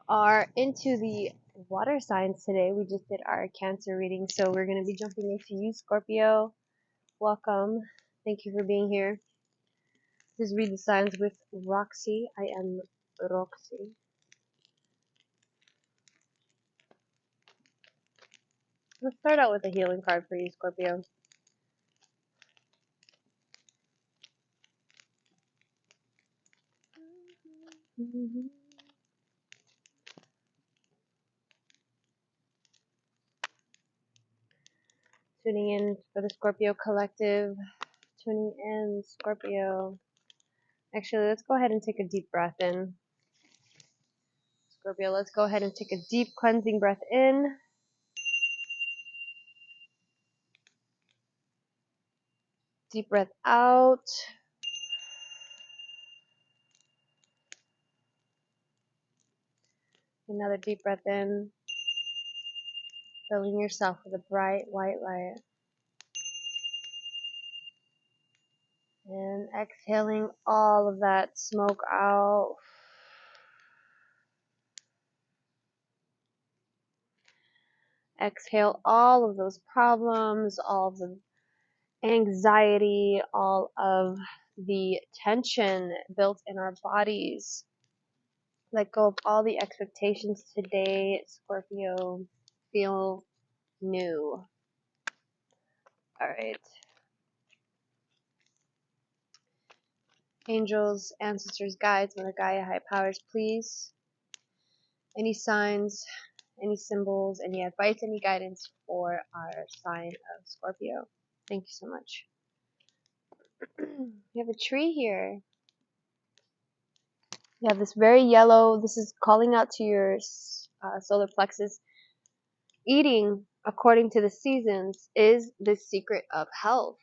Are into the water signs today. We just did our Cancer reading, so we're going to be jumping into you, Scorpio. Welcome. Thank you for being here. This is Read the Signs with Roxy. I am Roxy. Let's start out with a healing card for you, Scorpio. Tuning in for the Scorpio collective. Tuning in, Scorpio. Actually, let's go ahead and take a deep breath in. Scorpio, let's go ahead and take a deep cleansing breath in. Deep breath out. Another deep breath in. Filling yourself with a bright white light. And exhaling all of that smoke out. Exhale all of those problems, all of the anxiety, all of the tension built in our bodies. Let go of all the expectations today, Scorpio. Feel new. Alright. Angels, ancestors, guides, Mother Gaia, high powers, please. Any signs, any symbols, any advice, any guidance for our sign of Scorpio. Thank you so much. We have a tree here. You have this very yellow, this is calling out to your solar plexus. Eating according to the seasons is the secret of health.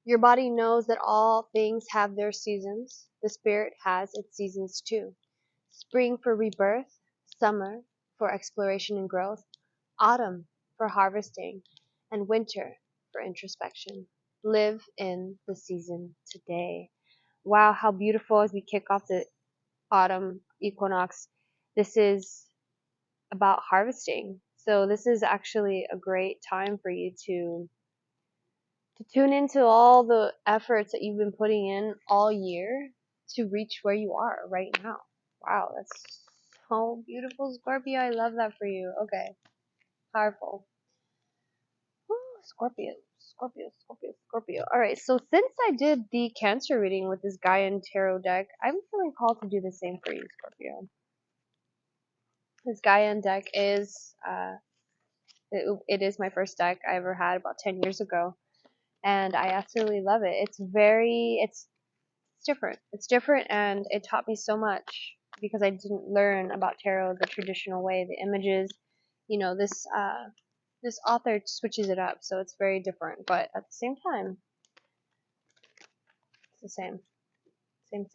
Your body knows that all things have their seasons. The spirit has its seasons too. Spring for rebirth, summer for exploration and growth, autumn for harvesting, and winter for introspection. Live in the season today. Wow, how beautiful as we kick off the autumn equinox. This is about harvesting. So this is actually a great time for you to tune into all the efforts that you've been putting in all year to reach where you are right now. Wow, that's so beautiful, Scorpio. I love that for you. Okay. Powerful. Woo, Scorpio. Scorpio. Alright, so since I did the Cancer reading with this Gaian Tarot deck, I'm feeling called to do the same for you, Scorpio. This Gaian deck is, it is my first deck I ever had about 10 years ago. And I absolutely love it. It's different. It's different, and it taught me so much because I didn't learn about tarot the traditional way. The images, this author switches it up, so it's very different. But at the same time, it's the same. Same.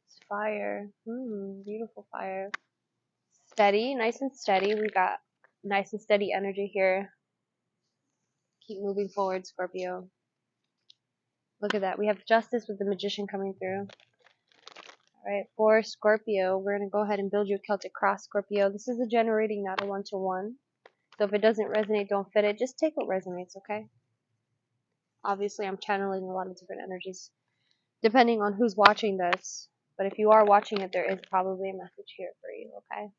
It's fire. Beautiful fire. Steady, nice and steady. We got nice and steady energy here. Keep moving forward, Scorpio. Look at that. We have justice with the magician coming through. Alright, for Scorpio, we're going to go ahead and build you a Celtic cross, Scorpio. This is a generating, not a one-to-one. So if it doesn't resonate, don't fit it. Just take what resonates, okay? Obviously, I'm channeling a lot of different energies, depending on who's watching this. But if you are watching it, there is probably a message here for you, okay?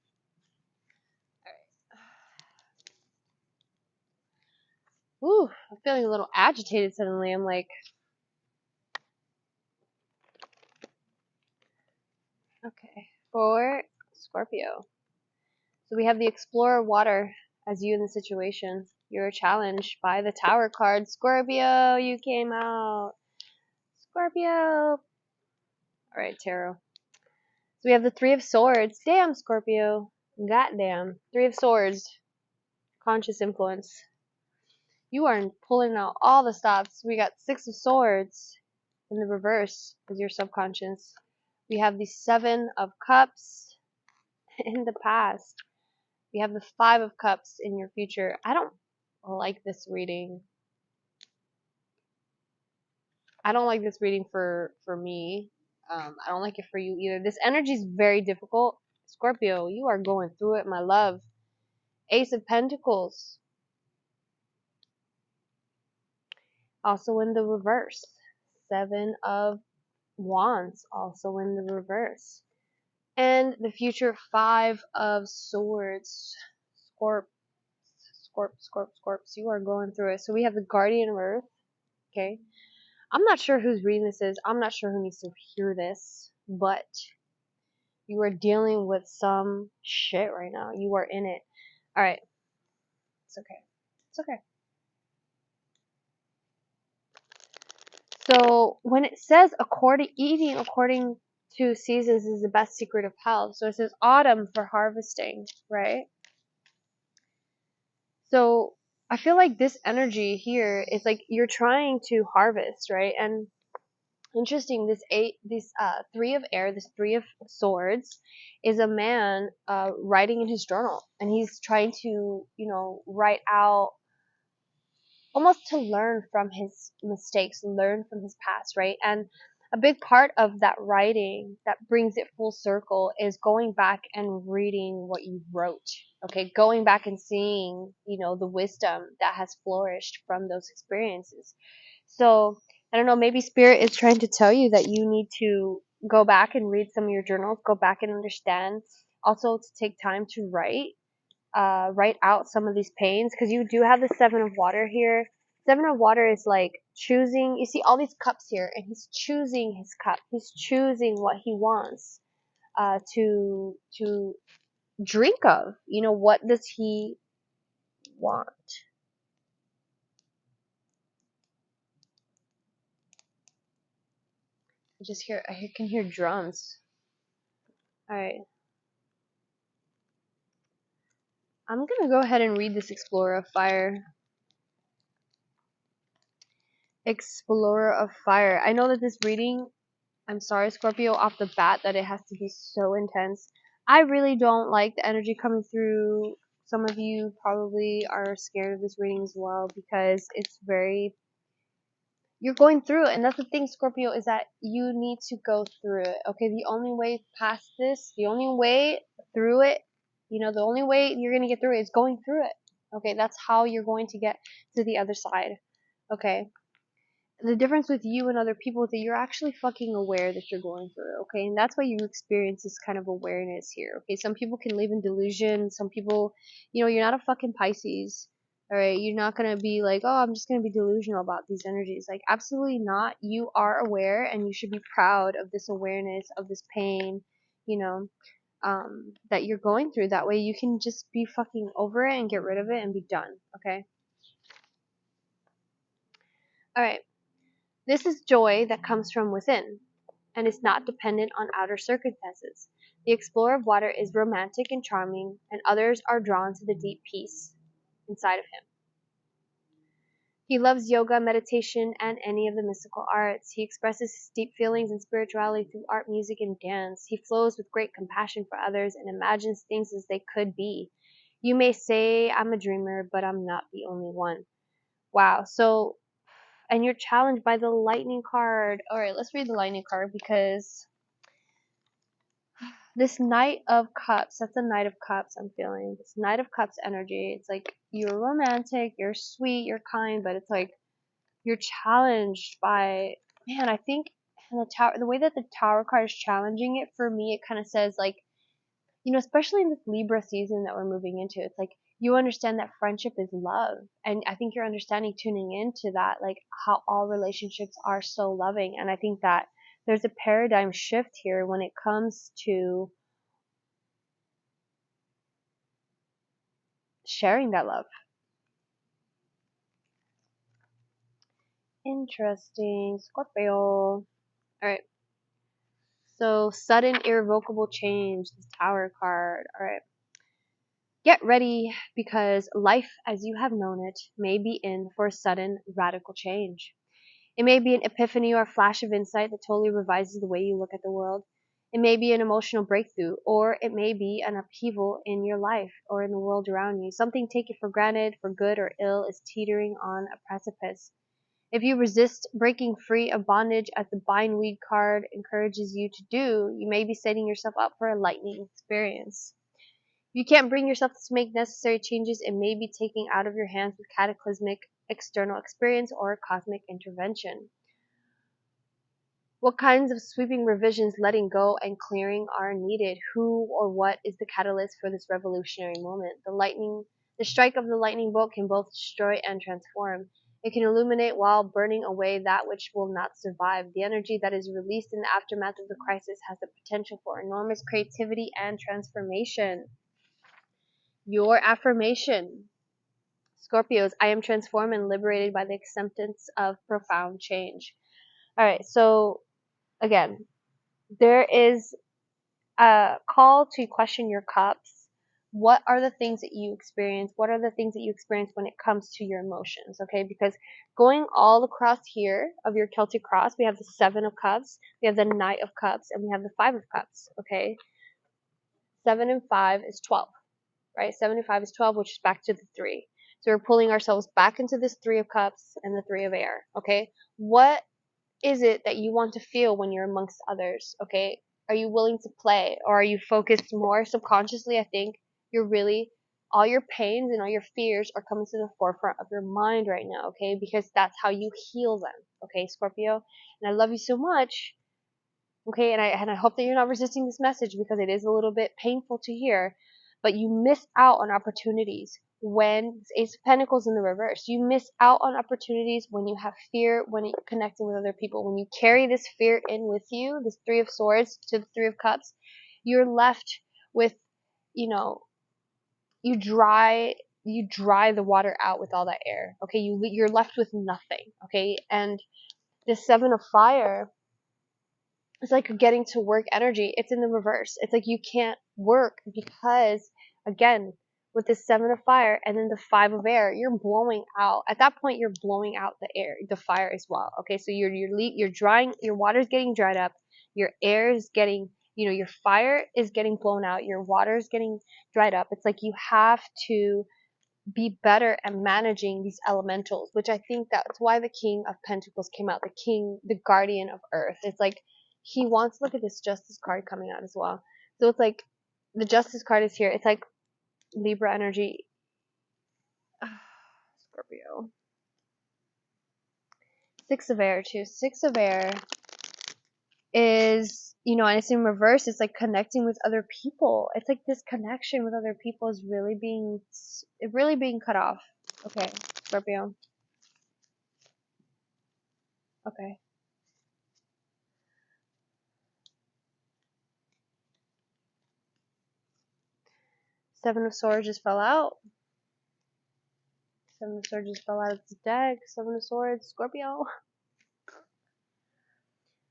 Alright. Ooh, I'm feeling a little agitated suddenly. I'm like, okay, for Scorpio. So we have the Explorer Water as you in the situation. You're challenged by the Tower card. Scorpio, you came out. Scorpio. Alright, Tarot. So we have the Three of Swords. Damn, Scorpio. Goddamn. Three of Swords. Conscious influence. You are pulling out all the stops. We got Six of Swords in the reverse as your subconscious. We have the Seven of Cups in the past. We have the Five of Cups in your future. I don't like this reading. I don't like this reading for me. I don't like it for you either. This energy is very difficult. Scorpio, you are going through it, my love. Ace of Pentacles, also in the reverse. Seven of Wands, also in the reverse. And the future Five of Swords. Scorps, you are going through it. So we have the Guardian of Earth. Okay. I'm not sure whose reading this is. I'm not sure who needs to hear this, but you are dealing with some shit right now. You are in it. Alright. It's okay. It's okay. So when it says eating according to seasons is the best secret of health. So it says autumn for harvesting, right? So I feel like this energy here is like you're trying to harvest, right? And interesting, this three of air, this three of swords, is a man writing in his journal, and he's trying to, write out almost to learn from his mistakes, learn from his past, right? And a big part of that writing that brings it full circle is going back and reading what you wrote. Okay, going back and seeing, the wisdom that has flourished from those experiences. So, I don't know, maybe spirit is trying to tell you that you need to go back and read some of your journals, go back and understand. Also, to take time to write out some of these pains, because you do have the Seven of Water here. Seven of Water is like choosing. You see all these cups here, and he's choosing his cup. He's choosing what he wants to drink of. What does he want? I can hear drums. All right, I'm gonna go ahead and read this Explorer of Fire. Explorer of Fire. I know that this reading, I'm sorry, Scorpio, off the bat, that it has to be so intense. I really don't like the energy coming through. Some of you probably are scared of this reading as well because it's very. You're going through it, and that's the thing, Scorpio, is that you need to go through it. Okay, the only way past this, the only way through it, the only way you're going to get through it is going through it. Okay, that's how you're going to get to the other side. Okay, the difference with you and other people is that you're actually fucking aware that you're going through, okay? And that's why you experience this kind of awareness here, okay? Some people can live in delusion. Some people, you're not a fucking Pisces, all right? You're not gonna be like, oh, I'm just gonna be delusional about these energies. Like, absolutely not. You are aware, and you should be proud of this awareness, of this pain, you know, that you're going through. That way you can just be fucking over it and get rid of it and be done, okay? All right. This is joy that comes from within and is not dependent on outer circumstances. The explorer of water is romantic and charming, and others are drawn to the deep peace inside of him. He loves yoga, meditation, and any of the mystical arts. He expresses his deep feelings and spirituality through art, music, and dance. He flows with great compassion for others and imagines things as they could be. You may say I'm a dreamer, but I'm not the only one. Wow. So, and you're challenged by the lightning card. All right, let's read the lightning card because this Knight of Cups, that's a Knight of Cups I'm feeling. This Knight of Cups energy. It's like you're romantic, you're sweet, you're kind, but it's like you're challenged by, man, I think the way that the Tower card is challenging it, for me, it kind of says like, especially in this Libra season that we're moving into, it's like you understand that friendship is love. And I think you're understanding, tuning into that, like how all relationships are so loving. And I think that there's a paradigm shift here when it comes to sharing that love. Interesting. Scorpio. Alright. So, sudden irrevocable change. The Tower card. Alright. Get ready because life as you have known it may be in for a sudden radical change. It may be an epiphany or a flash of insight that totally revises the way you look at the world. It may be an emotional breakthrough, or it may be an upheaval in your life or in the world around you. Something taken for granted, for good or ill, is teetering on a precipice. If you resist breaking free of bondage, as the bindweed card encourages you to do, you may be setting yourself up for a lightning experience. If you can't bring yourself to make necessary changes, it may be taking out of your hands with cataclysmic external experience or cosmic intervention. What kinds of sweeping revisions, letting go, and clearing are needed? Who or what is the catalyst for this revolutionary moment? The strike of the lightning bolt can both destroy and transform. It can illuminate while burning away that which will not survive. The energy that is released in the aftermath of the crisis has the potential for enormous creativity and transformation. Your affirmation. Scorpios, I am transformed and liberated by the acceptance of profound change. Alright, so again, there is a call to question your cups. What are the things that you experience? What are the things that you experience when it comes to your emotions? Okay, because going all across here of your Celtic cross, we have the 7 of Cups, we have the Knight of Cups, and we have the 5 of Cups. Okay, 7 and 5 is 12, right? 7 and 5 is 12, which is back to the 3. So we're pulling ourselves back into this 3 of Cups and the 3 of Air. Okay, what is it that you want to feel when you're amongst others? Okay, are you willing to play, or are you focused more subconsciously? I think you're really, all your pains and all your fears are coming to the forefront of your mind right now, okay, because that's how you heal them. Okay, Scorpio, and I love you so much. Okay, and I hope that you're not resisting this message, because it is a little bit painful to hear, but you miss out on opportunities when Ace of Pentacles in the reverse. You miss out on opportunities when you have fear, when you're connecting with other people. When you carry this fear in with you, this 3 of Swords to the 3 of Cups, you're left with, you know, you dry the water out with all that air. Okay, you're left with nothing. Okay, and the 7 of Fire, it's like getting to work energy. It's in the reverse. It's like you can't work because, again, with the 7 of Fire and then the 5 of Air, you're blowing out. At that point, you're blowing out the air, the fire as well. Okay, so you're drying. Your water's getting dried up. Your air is getting, your fire is getting blown out. Your water is getting dried up. It's like you have to be better at managing these elementals, which I think that's why the King of Pentacles came out, the guardian of Earth. It's like he wants, look at this Justice card coming out as well. So it's like the Justice card is here. It's like Libra energy. Scorpio. 6 of Air too. 6 of Air is, and it's in reverse. It's like connecting with other people. It's like this connection with other people is really being cut off. Okay, Scorpio. Okay. 7 of Swords just fell out. 7 of Swords just fell out of the deck. 7 of Swords, Scorpio.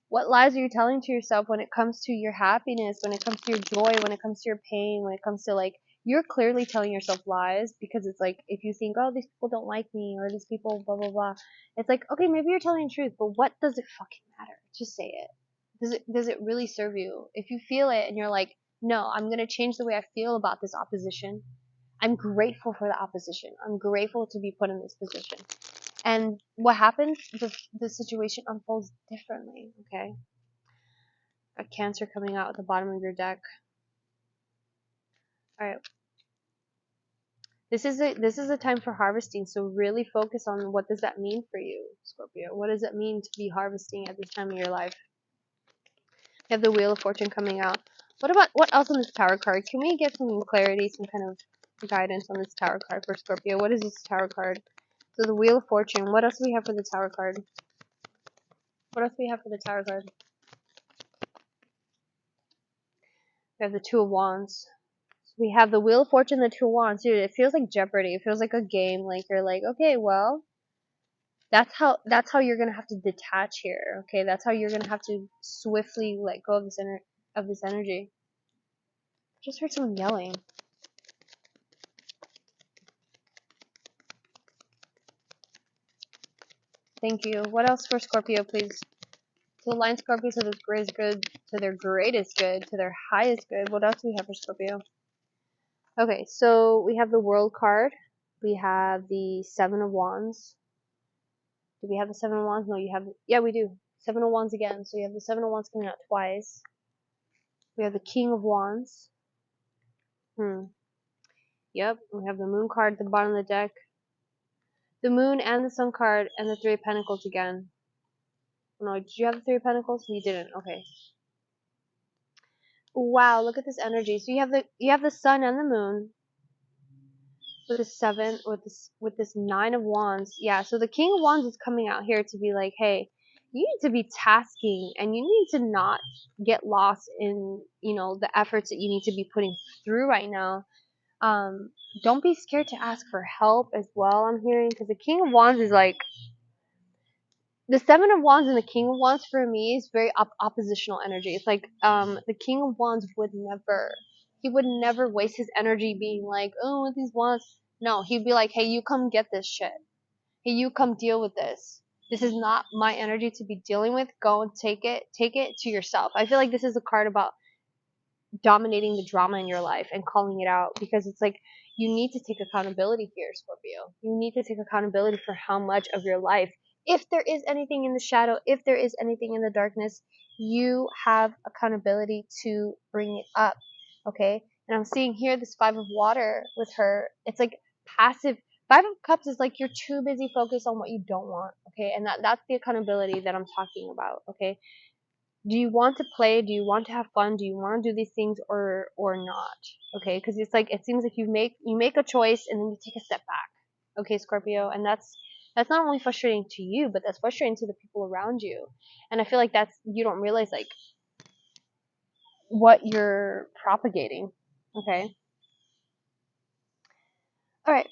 What lies are you telling to yourself when it comes to your happiness, when it comes to your joy, when it comes to your pain, when it comes to, like, you're clearly telling yourself lies, because it's like, if you think, oh, these people don't like me, or these people blah blah blah, it's like, okay, maybe you're telling the truth, but what does it fucking matter? Just say it. Does it really serve you? If you feel it and you're like, no, I'm gonna change the way I feel about this opposition, I'm grateful for the opposition, I'm grateful to be put in this position, and what happens, the situation unfolds differently. Okay, a Cancer coming out at the bottom of your deck. All right, this is a time for harvesting, so really focus on what does that mean for you, Scorpio. What does it mean to be harvesting at this time of your life? You have the Wheel of Fortune coming out. What else on this Tower card? Can we get some clarity, some kind of guidance on this Tower card for Scorpio? What is this Tower card? So the Wheel of Fortune. What else do we have for the Tower card? What else do we have for the Tower card? We have the Two of Wands. We have the Wheel of Fortune, the Two of Wands. Dude, it feels like Jeopardy. It feels like a game. Like, you're like, okay, well, that's how you're gonna have to detach here. Okay, that's how you're gonna have to swiftly let go of this energy. Just heard someone yelling. Thank you. What else for Scorpio, please? To align Scorpio to their greatest good, to their greatest good, to their highest good. What else do we have for Scorpio? Okay, so we have the World card. We have the 7 of Wands. Do we have the Seven of Wands? No, you have, yeah, we do. Seven of Wands again. So you have the Seven of Wands coming out twice. We have the King of Wands. Yep, we have the Moon card at the bottom of the deck. The Moon and the Sun card and the Three of Pentacles again. No, did you have the Three of Pentacles? You didn't. Okay. Wow, look at this energy. So you have the Sun and the Moon with the seven with this Nine of Wands. Yeah, so the King of Wands is coming out here to be like, hey, you need to be tasking and you need to not get lost in, you know, the efforts that you need to be putting through right now. Don't be scared to ask for help as well, I'm hearing, because the King of Wands is like, the Seven of Wands and the King of Wands for me is very oppositional energy. It's like, the King of Wands he would never waste his energy being like, oh, with these wands. No, he'd be like, hey, you come get this shit. Hey, you come deal with this. This is not my energy to be dealing with. Go and take it to yourself. I feel like this is a card about dominating the drama in your life and calling it out, because it's like, you need to take accountability here, Scorpio. You need to take accountability for how much of your life, if there is anything in the shadow, if there is anything in the darkness, you have accountability to bring it up. Okay? And I'm seeing here this Five of Water with her. It's like passive. Five of Cups is like you're too busy focused on what you don't want. Okay? And that's the accountability that I'm talking about. Okay? Do you want to play? Do you want to have fun? Do you want to do these things or not? Okay, because it's like, it seems like you make a choice and then you take a step back. Okay, Scorpio, and that's not only frustrating to you, but that's frustrating to the people around you. And I feel like you don't realize like what you're propagating. Okay. All right.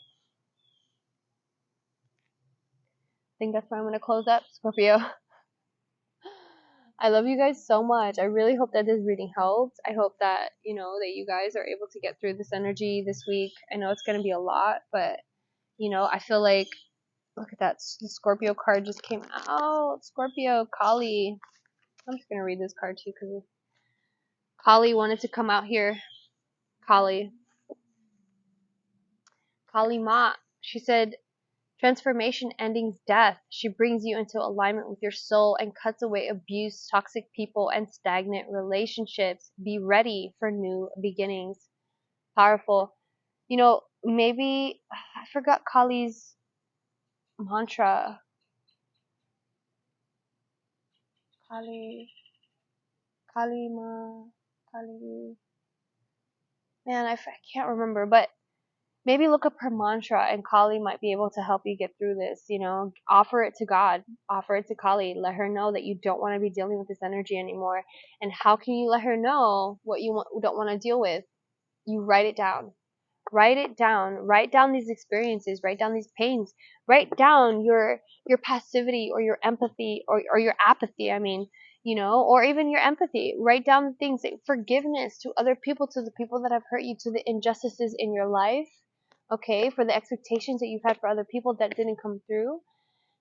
I think that's where I'm gonna close up, Scorpio. I love you guys so much. I really hope that this reading helped. I hope that, you know, that you guys are able to get through this energy this week. I know it's going to be a lot, but, you know, I feel like, look at that. The Scorpio card just came out. Scorpio, Kali. I'm just going to read this card too because Kali wanted to come out here. Kali. Kali Ma. She said, transformation endings death. She brings you into alignment with your soul and cuts away abuse, toxic people, and stagnant relationships. Be ready for new beginnings. Powerful. You know, maybe I forgot Kali's mantra. Kali, Kalima, Kali. Man, I can't remember, but maybe look up her mantra and Kali might be able to help you get through this, you know. Offer it to God. Offer it to Kali. Let her know that you don't want to be dealing with this energy anymore. And how can you let her know what you don't want to deal with? You write it down. Write it down. Write down these experiences. Write down these pains. Write down your passivity or your empathy or your apathy, I mean, you know, or even your empathy. Write down the things, forgiveness to other people, to the people that have hurt you, to the injustices in your life, okay, for the expectations that you've had for other people that didn't come through,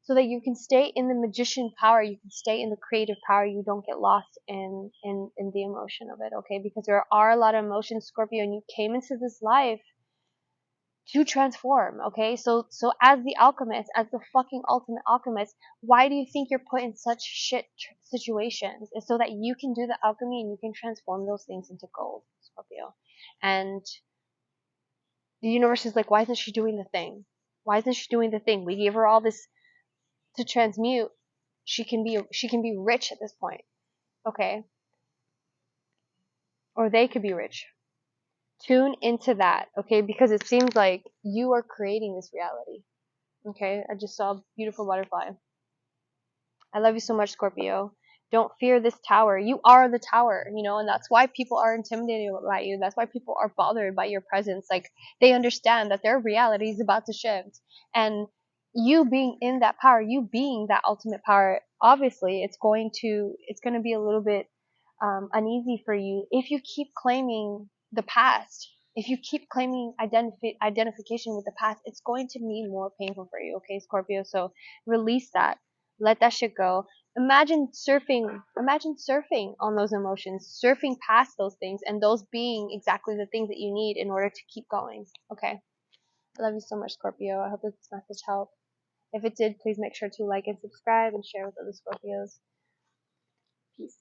so that you can stay in the magician power, you can stay in the creative power, you don't get lost in the emotion of it, okay? Because there are a lot of emotions, Scorpio, and you came into this life to transform, okay? So as the alchemist, as the fucking ultimate alchemist, why do you think you're put in such shit situations? It's so that you can do the alchemy and you can transform those things into gold, Scorpio. And the universe is like, why isn't she doing the thing? Why isn't she doing the thing? We gave her all this to transmute. She can be rich at this point, okay? Or they could be rich. Tune into that, okay? Because it seems like you are creating this reality. Okay, I just saw a beautiful butterfly. I love you so much, Scorpio. Don't fear this tower. You are the tower, you know, and that's why people are intimidated by you. That's why people are bothered by your presence. Like, they understand that their reality is about to shift. And you being in that power, you being that ultimate power, obviously it's going to be a little bit uneasy for you if you keep claiming the past. If you keep claiming identification with the past, it's going to be more painful for you, okay, Scorpio? So release that. Let that shit go. Imagine surfing on those emotions, surfing past those things, and those being exactly the things that you need in order to keep going, okay? I love you so much, Scorpio. I hope this message helped. If it did, please make sure to like and subscribe and share with other Scorpios. Peace.